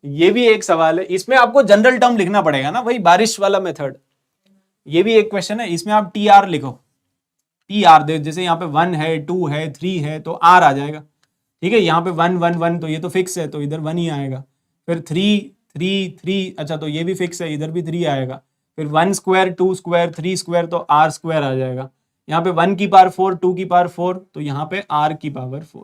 ये भी एक सवाल है, इसमें आपको जनरल टर्म लिखना पड़ेगा ना, वही बारिश वाला मेथड। ये भी एक क्वेश्चन है, इसमें आप टी आर लिखो, टी आर दे, जैसे यहाँ पे 1 है 2 है 3 है तो आर आ जाएगा, ठीक है। यहाँ पे 1 1 1 तो ये तो फिक्स है, तो इधर 1 ही आएगा। फिर 3 3 3, अच्छा तो ये भी फिक्स है, इधर भी 3 आएगा। फिर 1 स्क्वायर 2 स्क्वायर 3 स्क्वायर तो आर स्क्वायर आ जाएगा। यहाँ पे 1 की पावर 4 2 की पावर 4 तो यहाँ पे आर की पावर 4।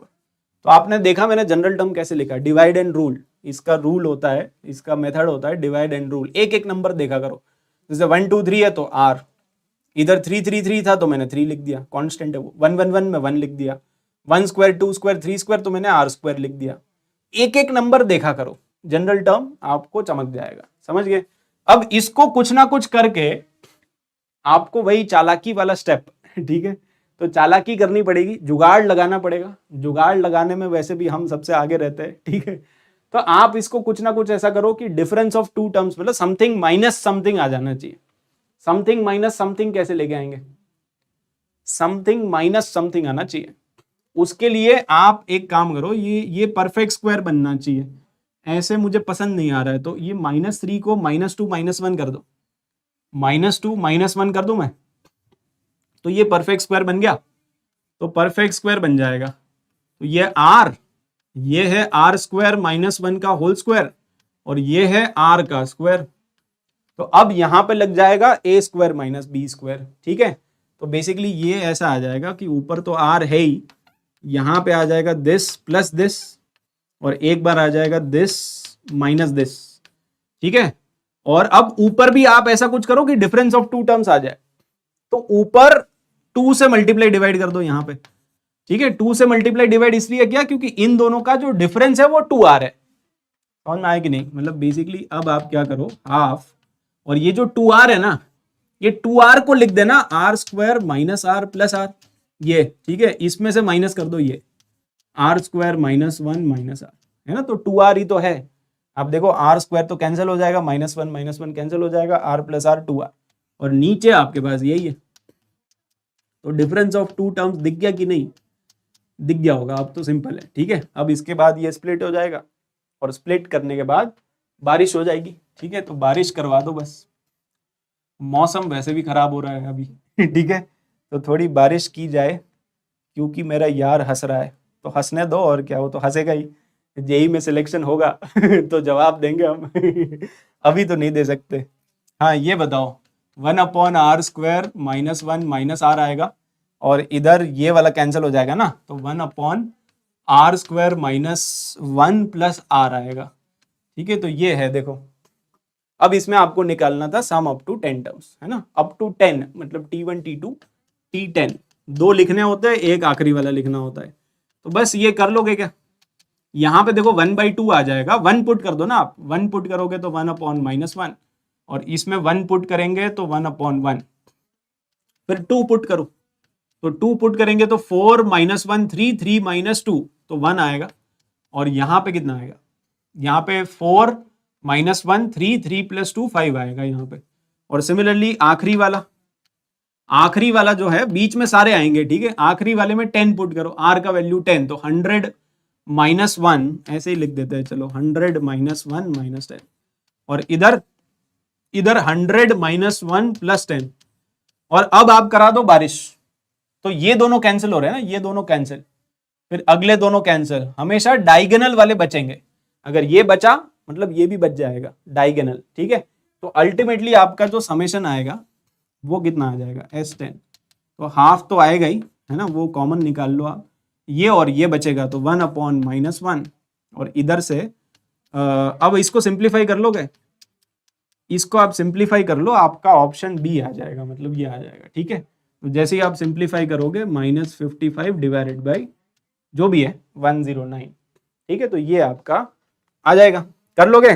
तो आपने देखा मैंने जनरल टर्म कैसे लिखा, डिवाइड एंड रूल, इसका रूल होता है, इसका मेथड होता है डिवाइड एंड रूल। एक एक नंबर देखा करो, जैसे 1 2 3 है तो आर, इधर 3 3 3 था तो मैंने 3 लिख दिया, कांस्टेंट है वो। 1 1 1 में 1 लिख दिया, 1 स्क्वायर 2 स्क्वायर 3 स्क्वायर तो मैंने आर स्क्वायर लिख दिया। एक एक नंबर देखा करो, जनरल टर्म आपको चमक जाएगा, समझ गए। अब इसको कुछ ना कुछ करके आपको वही चालाकी वाला स्टेप, ठीक है, तो चालाकी करनी पड़ेगी, जुगाड़ लगाना पड़ेगा। जुगाड़ लगाने में वैसे भी हम सबसे आगे रहते हैं, ठीक है। तो आप इसको कुछ ना कुछ ऐसा करो कि डिफरेंस ऑफ टू टर्म्स, मतलब समथिंग माइनस समथिंग आ जाना चाहिए। समथिंग माइनस समथिंग कैसे लेके आएंगे, समथिंग माइनस समथिंग आना चाहिए। उसके लिए आप एक काम करो, ये परफेक्ट स्क्वायर बनना चाहिए, ऐसे मुझे पसंद नहीं आ रहा है, तो ये -3 को -2 -1 कर दो, -2 -1 कर दूं मैं, तो ये परफेक्ट स्क्वायर बन गया। तो परफेक्ट स्क्वायर बन जाएगा, तो ये आर, ये है आर स्क्वायर -1 का होल स्क्वायर, और ये है आर का स्क्वायर। तो अब यहां पे लग जाएगा ए स्क्वायर माइनस बी स्क्वायर, ठीक है। तो बेसिकली ये ऐसा आ जाएगा कि ऊपर तो आर है ही, यहां पे आ जाएगा दिस प्लस दिस, और एक बार आ जाएगा दिस माइनस दिस, ठीक है। और अब ऊपर भी आप ऐसा कुछ करो कि डिफरेंस ऑफ टू टर्म्स आ जाए, तो ऊपर 2 से मल्टीप्लाई डिवाइड कर दो यहां पे, ठीक है। 2 से मल्टीप्लाई डिवाइड इसलिए किया क्योंकि इन दोनों का जो डिफरेंस है वो 2r है, समझ में आया कि नहीं। मतलब बेसिकली अब आप क्या करो, हाफ, और ये जो 2r है ना, ये 2r को लिख देना R square minus R plus R, ये ठीक है। इसमें से माइनस कर दो ये आर स्क्वायर -1 माइनस आर, है ना, तो 2r ही तो है। आप देखो आर स्क्वायर तो कैंसिल हो जाएगा, -1 कैंसिल हो जाएगा, आर प्लस आर 2r, और नीचे आपके पास यही है। तो डिफरेंस ऑफ टू टर्म्स दिख गया कि नहीं, दिख गया होगा, अब तो सिंपल है, ठीक है। अब इसके बाद ये स्प्लिट हो जाएगा, और स्प्लिट करने के बाद बारिश हो जाएगी, ठीक है। तो बारिश करवा दो बस, मौसम वैसे भी खराब हो रहा है अभी ठीक है, तो थोड़ी बारिश की जाए, क्योंकि मेरा यार हंस रहा है, तो हंसने दो, और क्या, वो तो हंसेगा ही, जेई में सिलेक्शन होगा तो जवाब देंगे हम अभी तो नहीं दे सकते। हाँ ये बताओ, 1/r स्क्वायर -1 माइनस आर आएगा, और इधर ये वाला कैंसिल हो जाएगा ना, तो 1/r स्क्वायर -1 प्लस आर आएगा, ठीक है। तो ये है, देखो अब इसमें आपको निकालना था सम अप टू 10 टर्म्स, है ना, अप टू 10, मतलब T1 T2 T10, 2 लिखने होते हैं, एक आखिरी वाला लिखना होता है। तो बस ये कर लोगे क्या, यहाँ पे देखो 1/2 आ जाएगा, 1 पुट कर दो ना आप, 1 पुट करोगे तो 1/-1, और इसमें 1 पुट करेंगे तो 1/1, फिर 2 पुट करो, तो 2 पुट करेंगे तो 4 -1 3 3 -2 तो 1 आएगा, और यहाँ पे कितना आएगा, यहाँ पे 4 -1 3 3 + 2 5 आएगा यहाँ पे। और सिमिलरली आखिरी वाला जो है, बीच में सारे आएंगे, ठीक है। आखिरी वाले में 10 पुट करो, आर का वैल्यू 10, तो 100 -1 ऐसे ही लिख देते हैं, चलो 100 -1 -10, और इधर 100 -1 + 10, और अब आप करा दो बारिश, तो ये दोनों कैंसिल हो रहे हैं ना, ये दोनों कैंसिल, फिर अगले दोनों कैंसिल, हमेशा डायगोनल वाले बचेंगे। अगर ये बचा मतलब ये भी बच जाएगा डायगोनल, ठीक है। तो अल्टीमेटली आपका जो समेशन आएगा वो कितना आ जाएगा, S10, तो हाफ तो आएगा ही, है ना, वो कॉमन निकाल लो आप, ये और ये बचेगा, तो 1/-1, और इधर से अब इसको सिंप्लीफाई कर लोगे, इसको आप सिंप्लीफाई कर लो, आपका ऑप्शन बी आ जाएगा, मतलब ये आ जाएगा, ठीक है। तो जैसे ही आप सिंप्लीफाई करोगे, -55 डिवाइडेड बाई जो भी है 109, ठीक है, तो ये आपका आ जाएगा, कर लोगे।